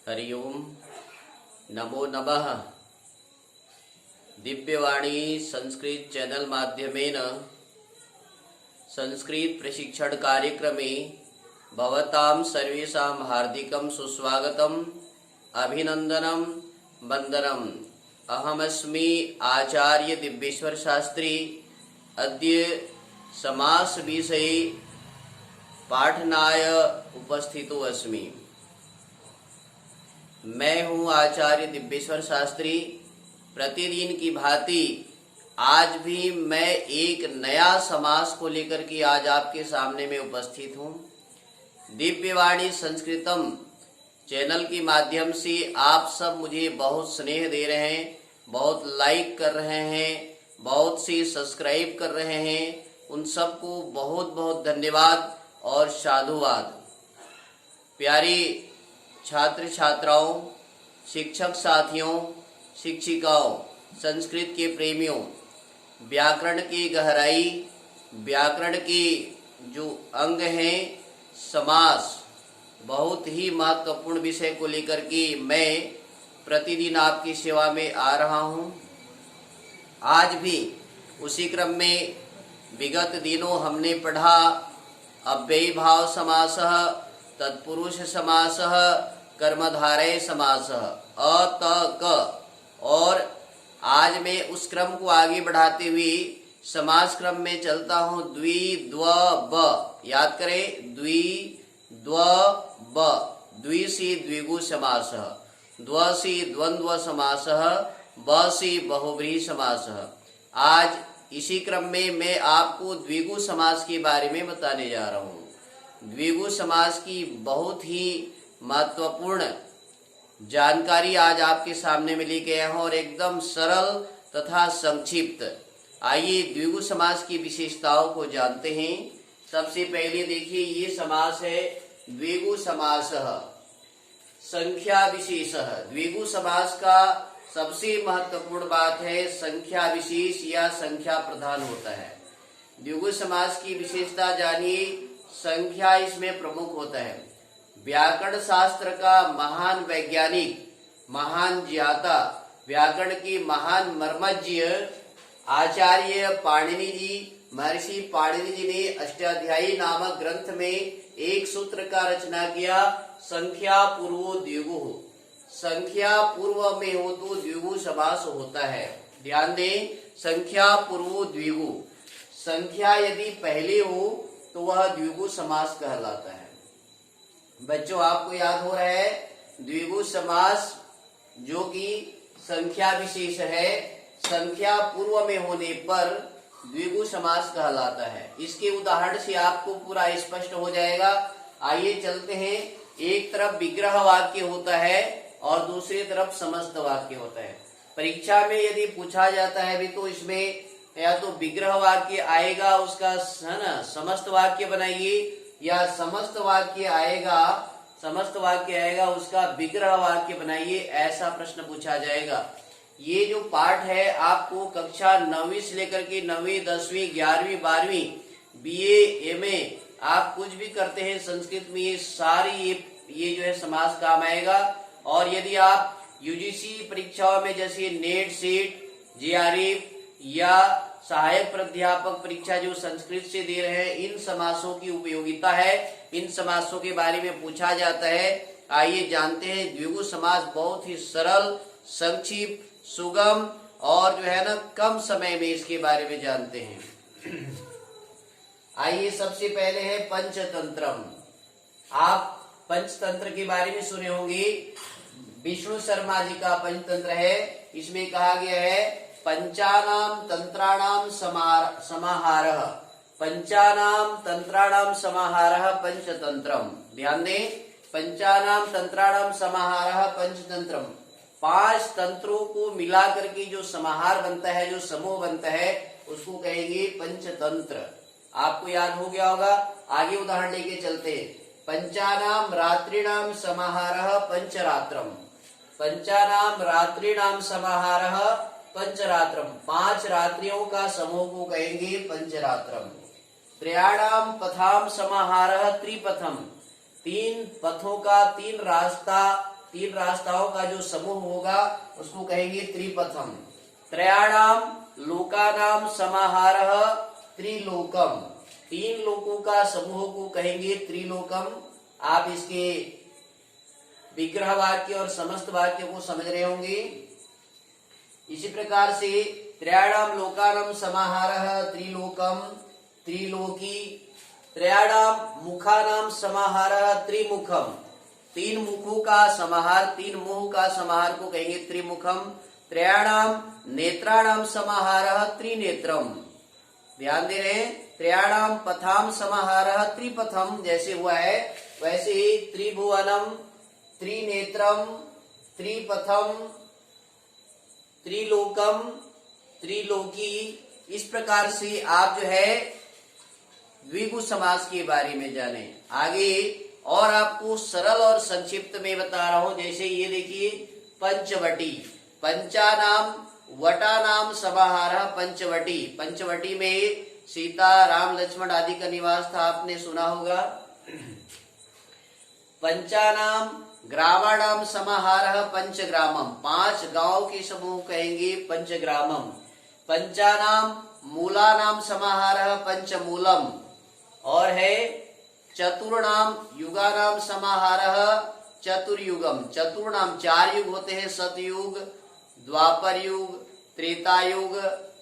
हरि ओम नमो नमः। दिव्यवाणी संस्कृत चैनल माध्यमेन संस्कृत प्रशिक्षण कार्यक्रमे भवतां सर्वेषां हार्दिकं सुस्वागतम् अभिनंदनं वंदनम्। अहमस्मि आचार्य दिव्येश्वर शास्त्री। अद्य समास विषये पाठनाय उपस्थितो अस्मि। मैं हूँ आचार्य दिव्येश्वर शास्त्री। प्रतिदिन की भांति आज भी मैं एक नया समास को लेकर के आज आपके सामने में उपस्थित हूँ। दिव्यवाणी संस्कृतम चैनल के माध्यम से आप सब मुझे बहुत स्नेह दे रहे हैं, बहुत लाइक कर रहे हैं, बहुत से सब्सक्राइब कर रहे हैं। उन सबको बहुत बहुत धन्यवाद और साधुवाद। प्यारी छात्र छात्राओं, शिक्षक साथियों, शिक्षिकाओं, संस्कृत के प्रेमियों, व्याकरण की गहराई, व्याकरण के जो अंग हैं, समास, बहुत ही महत्वपूर्ण विषय को लेकर के मैं प्रतिदिन आपकी सेवा में आ रहा हूं। आज भी उसी क्रम में विगत दिनों हमने पढ़ा अव्ययी भाव समासः, तत्पुरुष समासः, कर्मधारय समासः, अ त क। और आज मैं उस क्रम को आगे बढ़ाते हुए समास क्रम में चलता हूं। द्वि द्व ब, याद करें, द्वि द्व ब। द्वि से द्विगु समासः, द्व से द्वंद्व समासः, ब से बहुव्रीहि समासः। आज इसी क्रम में मैं आपको द्विगु समास के बारे में बताने जा रहा हूं। द्विगु समास की बहुत ही महत्वपूर्ण जानकारी आज आपके सामने में लेके आया हूं और एकदम सरल तथा संक्षिप्त। आइए द्विगु समास की विशेषताओं को जानते हैं। सबसे पहले देखिए, ये समास है द्विगु समासः संख्या विशेषः। द्विगु समास का सबसे महत्वपूर्ण बात है संख्या विशेष या संख्या प्रधान होता है। द्विगु समास की विशेषता जानिए, संख्या इसमें प्रमुख होता है। व्याकरण शास्त्र का महान वैज्ञानिक, महान ज्ञाता, व्याकरण की महान मर्मज्ञ आचार्य पाणिनि जी, महर्षि पाणिनि जी ने अष्टाध्यायी नामक ग्रंथ में एक सूत्र का रचना किया, संख्या पूर्वो द्विगु। संख्या पूर्व में हो तो द्विगु समास होता है। ध्यान दें, संख्या पूर्वो द्विगु। संख्या यदि पहले हो तो वह द्विगु समास कहलाता है। बच्चों, आपको याद हो रहा है, द्विगु समास जो कि संख्या विशेष है, संख्या पूर्व में होने पर द्विगु समास कहलाता है। इसके उदाहरण से आपको पूरा स्पष्ट हो जाएगा। आइए चलते हैं। एक तरफ विग्रह वाक्य होता है और दूसरी तरफ समस्त वाक्य होता है। परीक्षा में यदि पूछा जाता है भी तो इसमें या तो विग्रह वाक्य आएगा, उसका है ना समस्त वाक्य बनाइए, या समस्त वाक्य आएगा उसका विग्रह वाक्य बनाइए, ऐसा प्रश्न पूछा जाएगा। ये जो पाठ है आपको कक्षा 9वीं से लेकर के 9वीं, 10वीं, 11वीं, 12वीं, बीए, एमए, आप कुछ भी करते हैं संस्कृत में, ये सारी ये जो है समास काम आएगा। और यदि आप यूजीसी परीक्षाओं में जैसे नेट, सेट, जेआरएफ या सहायक प्राध्यापक परीक्षा जो संस्कृत से दे रहे हैं, इन समासों की उपयोगिता है, इन समासों के बारे में पूछा जाता है। आइए जानते हैं। द्विगु समास बहुत ही सरल, संक्षिप्त, सुगम और जो है ना कम समय में इसके बारे में जानते हैं। आइए सबसे पहले है पंचतंत्रम। आप पंचतंत्र के बारे में सुने होंगे। विष्णु शर्मा जी का पंचतंत्र है। इसमें कहा गया है पंचानाम तंत्राणाम समाहारः। पंचानाम तंत्राणाम समाहारः पंचतंत्रम। ध्यान दें, पंचानाम तंत्राणाम समाहारः पंचतंत्रम। 5 तंत्रों को मिला करके जो समाहार बनता है, जो समूह बनता है, उसको कहेंगे पंचतंत्र। आपको याद हो गया होगा। आगे उदाहरण लेके चलते हैं। पंचानाम रात्रिणाम समाहारः पंचरात्रम। पंचानाम रात्रिणाम समाहारः पंचरात्रम। 5 रात्रियों का समूह को कहेंगे पंचरात्रम। त्रयाणाम पथाम समाहारः त्रिपथम। 3 पथों का, 3 रास्ता, तीन रास्ताओं का जो समूह होगा उसको कहेंगे त्रिपथम। त्रयाणाम लोकानाम समाहारः त्रिलोकम। तीन लोकों का समूह को कहेंगे त्रिलोकम। आप इसके विग्रह वाक्य और समस्त वाक्य को समझ रहे होंगे। इसी प्रकार से त्रयाणाम लोकानाम समाहारः त्रिलोकम, त्रिलोकी। त्रयाणाम मुखानाम समाहारः त्रिमुखम। तीन मुखों का समाहार, तीन मुख का समाहार को कहेंगे त्रिमुखम। त्रयाणाम नेत्राणाम समाहारः त्रिनेत्रम। ध्यान दे रहे हैं, त्रयाणाम पथाम समाहारः त्रिपथम। जैसे हुआ है वैसे ही त्रिभुवनम, त्रिनेत्रम, त्रिपथम, त्रिलोकम, त्रिलोकी। इस प्रकार से आप जो है द्विगु समास के बारे में जाने। आगे और आपको सरल और संक्षिप्त में बता रहा हूं। जैसे ये देखिए पंचवटी, पंचानाम वटानाम समाहारः पंचवटी। पंचवटी में सीता राम लक्ष्मण आदि का निवास था, आपने सुना होगा। पंचानाम ग्रामाणाम समाहारः पंचग्रामम। पांच गांव के समूह कहेंगे पंचग्रामम। पंचानाम मूलानाम समाहारः पंचमूलम। और है चतुर्णाम युगानाम समाहारः चतुर्युगम। चतुर्णाम चार युग होते हैं, सतयुग, द्वापर युग, त्रेता युग,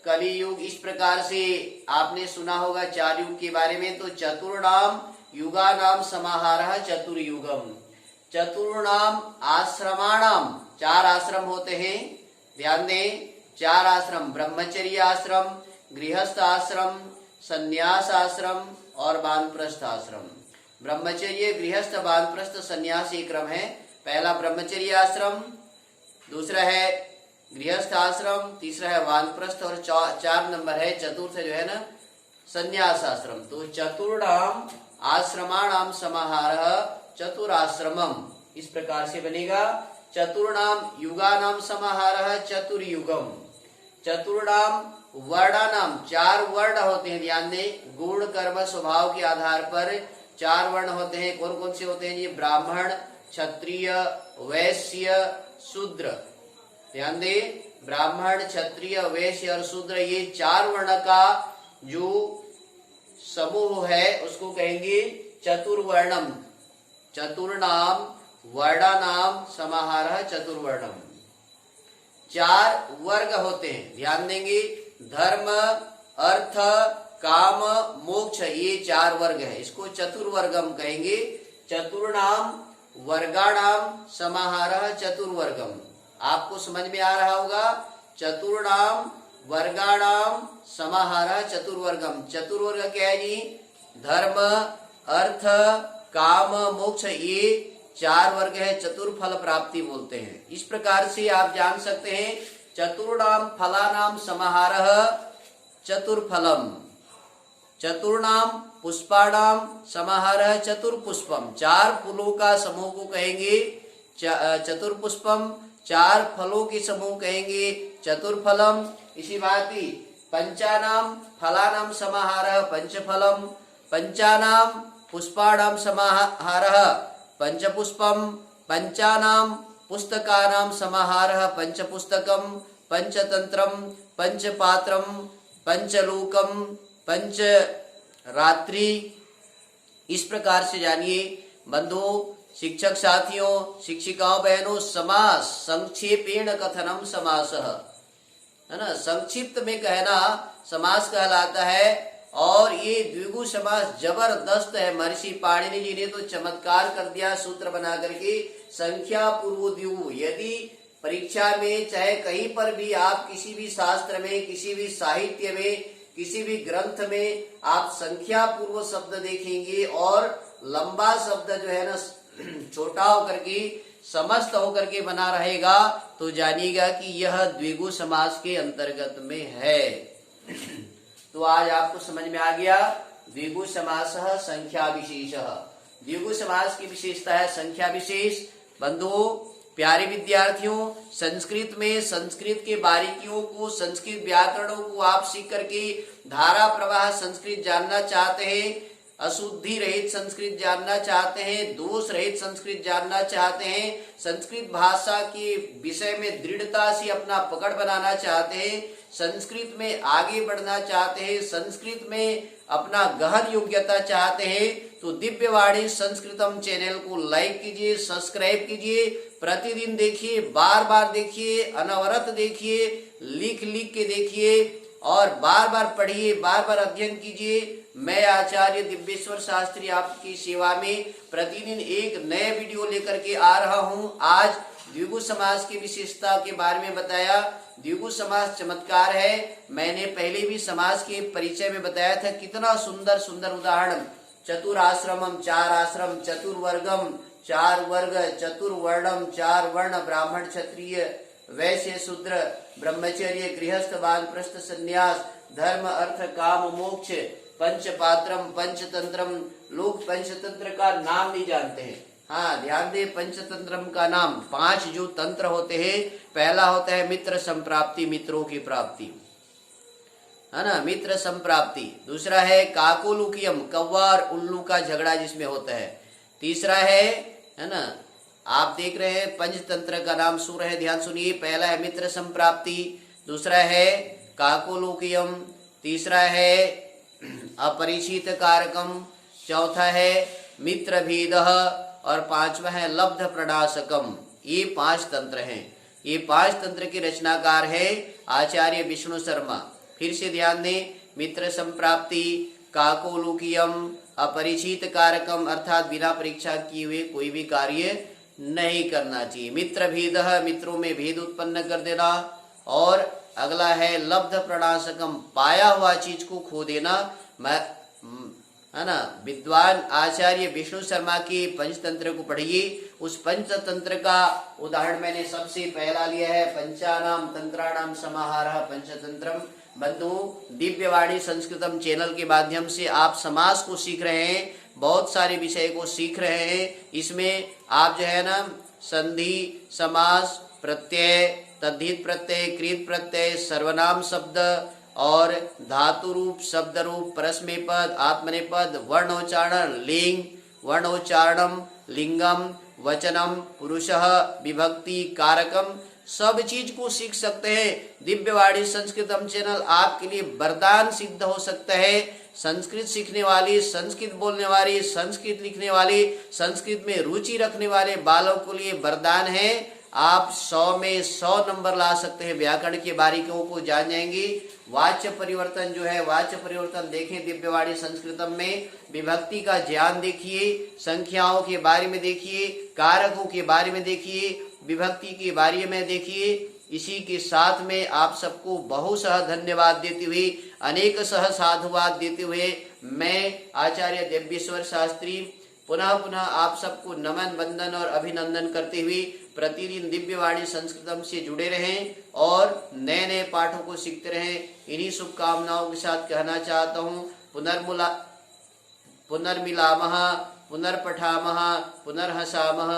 कली युग। इस प्रकार से आपने सुना होगा चार युग के बारे में। तो चतुर्णाम युगानाम समाहारः चतुर्युगम। चतुर्णाम आश्रमाणाम, चार आश्रम होते हैं, ध्यान दें, चार आश्रम, ब्रह्मचर्य आश्रम, गृहस्थ आश्रम, संन्यास आश्रम और वानप्रस्थ आश्रम। ब्रह्मचर्य, गृहस्थ, वानप्रस्थ, संन्यास ये क्रम है। पहला ब्रह्मचर्य आश्रम, दूसरा है गृहस्थ आश्रम, तीसरा है वानप्रस्थ और चार नंबर है चतुर्थ जो है ना संन्यास आश्रम। तो चतुर्णाम आश्रमाणाम समाहारः चतुराश्रमम। इस प्रकार से बनेगा। चतुर्णाम युगानाम समाहारः चतुर्युगम। चतुर्णाम वर्णानाम, चार वर्ण होते हैं, ध्यान दें, गुण कर्म स्वभाव के आधार पर चार वर्ण होते हैं। कौन कौन से होते हैं जी? ब्राह्मण, क्षत्रिय, वैश्य, शूद्र। ध्यान दें, ब्राह्मण, क्षत्रिय, वैश्य और शूद्र, ये चार वर्ण का जो समूह है उसको कहेंगे चतुर्वर्णम। चतुर्नाम वर्णानाम समाहारः चतुर्वर्णम। चार वर्ग होते हैं, ध्यान देंगे, धर्म, अर्थ, काम, मोक्ष, ये चार वर्ग है, इसको चतुर्वर्गम कहेंगे। चतुर्णाम वर्गाणाम समाहारः चतुर्वर्गम। आपको समझ में आ रहा होगा। चतुर्णाम वर्गाणाम समाहारः चतुर्वर्गम। चतुर्वर्ग क्या है जी? धर्म, अर्थ, काम, मोक्ष, ये चार वर्ग है, चतुर्फल प्राप्ति बोलते हैं। इस प्रकार से आप जान सकते हैं चतुर्णाम फलानाम समाहारः चतुर्फलम। चतुर्णाम पुष्पाणाम समाहारः चतुर्पुष्पम। चार फूलों का समूह को कहेंगे चतुर्पुष्पम। चार फलों के समूह कहेंगे चतुर्फलम। इसी बात ही पंचानाम फलानाम समाहारः पंचफलम। पंचानाम पुष्पाणाम समाहारः पंचपुष्पम। पंचानाम पुस्तकानाम समाहारः पंचपुस्तकम। पंचतंत्रम, पंचपात्रम, पंचलोकम, पंचरात्रि। इस प्रकार से जानिए बंधु, शिक्षक साथियों, शिक्षिकाओं, बहनों, समास संक्षेपेण कथनम समासः, है ना, संक्षिप्त में कहना समास कहलाता है। और ये द्विगु समास जबरदस्त है। महर्षि पाणिनि जी ने तो चमत्कार कर दिया सूत्र बना करके, संख्या पूर्व द्विगु। यदि परीक्षा में चाहे कहीं पर भी आप किसी भी शास्त्र में, किसी भी साहित्य में, किसी भी ग्रंथ में आप संख्या पूर्व शब्द देखेंगे और लंबा शब्द जो है ना छोटा होकर के समस्त होकर के बना रहेगा, तो जानिएगा कि यह द्विगु समास के अंतर्गत में है। तो आज आपको समझ में आ गया द्विगु समासः संख्या विशेषः। द्विगु समास की विशेषता है संख्या विशेष। बंधुओं, प्यारे विद्यार्थियों, संस्कृत में संस्कृत के बारीकियों को, संस्कृत व्याकरणों को आप सीख करके धारा प्रवाह संस्कृत जानना चाहते हैं, अशुद्धि रहित संस्कृत जानना चाहते हैं, दोष रहित संस्कृत जानना चाहते हैं, संस्कृत भाषा के विषय में दृढ़ता से अपना पकड़ बनाना चाहते हैं, संस्कृत में आगे बढ़ना चाहते हैं, संस्कृत में अपना गहन योग्यता चाहते हैं, तो दिव्यवाणी संस्कृतम चैनल को लाइक कीजिए, सब्सक्राइब कीजिए, प्रतिदिन देखिए, बार बार देखिए, अनवरत देखिए, लिख लिख के देखिए और बार बार पढ़िए, बार बार अध्ययन कीजिए। मैं आचार्य दिव्येश्वर शास्त्री आपकी सेवा में प्रतिदिन एक नए वीडियो लेकर के आ रहा हूं। आज द्विगु समास की विशेषता के बारे में बताया। द्विगु समास चमत्कार है। मैंने पहले भी समास के परिचय में बताया था, कितना सुंदर सुंदर उदाहरण। चतुराश्रमम, चार आश्रम, चतुर्वर्गम, चार वर्ग, चतुर्वर्णम, चार वर्ण, ब्राह्मण, क्षत्रिय, वैश्य, शूद्र, ब्रह्मचर्य, गृहस्थ, वानप्रस्थ, संन्यास, धर्म, अर्थ, काम, मोक्ष, पंचपात्रम, पंचतंत्रम। लोग पंचतंत्र का नाम नहीं जानते हैं। हाँ, ध्यान दे, पंचतंत्रम का नाम, 5 जो तंत्र होते हैं। पहला होता है मित्र संप्राप्ति, मित्रों की प्राप्ति, है ना, मित्र संप्राप्ति। दूसरा है काकोलुकियम, कौवा और उल्लू का झगड़ा जिसमें होता है। तीसरा है ना, आप देख रहे हैं पंचतंत्र का नाम सूर है, ध्यान सुनिए। पहला है मित्र संप्राप्ति, दूसरा है काकोलुकियम, तीसरा है अपरिचित कारकम, चौथा है मित्र भेद और पांचवा है लब्ध प्रणाशकम। ये 5 तंत्र हैं। ये 5 तंत्र के रचनाकार है आचार्य विष्णु शर्मा। फिर से ध्यान दें, मित्र संप्राप्ति, काकोलुकियम, अपरिचित कारकम अर्थात बिना परीक्षा किए हुए कोई भी कार्य नहीं करना चाहिए। मित्र भेद, मित्रों में भेद उत्पन्न कर देना। और अगला है लब्ध प्रणाशकम, पाया हुआ चीज को खो देना। है ना, विद्वान आचार्य विष्णु शर्मा के पंचतंत्र को पढ़िए। उस पंचतंत्र का उदाहरण मैंने सबसे पहला लिया है, पंचानाम तंत्राणाम समाहारः पंचतंत्रम। बंधु, दिव्यवाणी संस्कृतम चैनल के माध्यम से आप समास को सीख रहे हैं, बहुत सारे विषय को सीख रहे हैं। इसमें आप जो है ना, संधि, समास, प्रत्यय, तद्धित प्रत्यय, कृत प्रत्यय, सर्वनाम शब्द और धातु रूप, शब्द रूप, परस्मैपद, आत्मनेपद, वर्णोच्चारण, लिंग, वर्णोच्चारणम, लिंगम, वचनम, पुरुषः, विभक्ति, कारकम, सब चीज को सीख सकते हैं। दिव्यवाणी संस्कृतम चैनल आपके लिए वरदान सिद्ध हो सकता है। संस्कृत सीखने वाले, संस्कृत बोलने वाले, संस्कृत लिखने वाले, संस्कृत में रुचि रखने वाले बालों के लिए वरदान है। आप 100 में 100 नंबर ला सकते हैं। व्याकरण की बारीकियों को जान जाएंगे। वाच्य परिवर्तन जो है, वाच्य परिवर्तन देखें दिव्यवाणी संस्कृतम में। विभक्ति का ज्ञान देखिए, संख्याओं के बारे में देखिए, कारकों के बारे में देखिए, विभक्ति के बारे में देखिए। इसी के साथ में आप सबको बहुशः धन्यवाद देते हुए, अनेक सह साधुवाद देते हुए, मैं आचार्य दिव्येश्वर शास्त्री पुनः पुनः आप सबको नमन, वंदन और अभिनंदन करते हुए प्रतिदिन दिव्यवाणी संस्कृतम से जुड़े रहें और नए नए पाठों को सीखते रहें। इन्हीं शुभकामनाओं के साथ कहना चाहता हूँ, पुनर्मिलामः, पुनर्पठामः, पुनर्हसामः।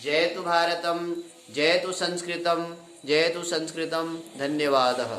जयतु भारतम, जयतु संस्कृतम, जयतु संस्कृतम। धन्यवादः।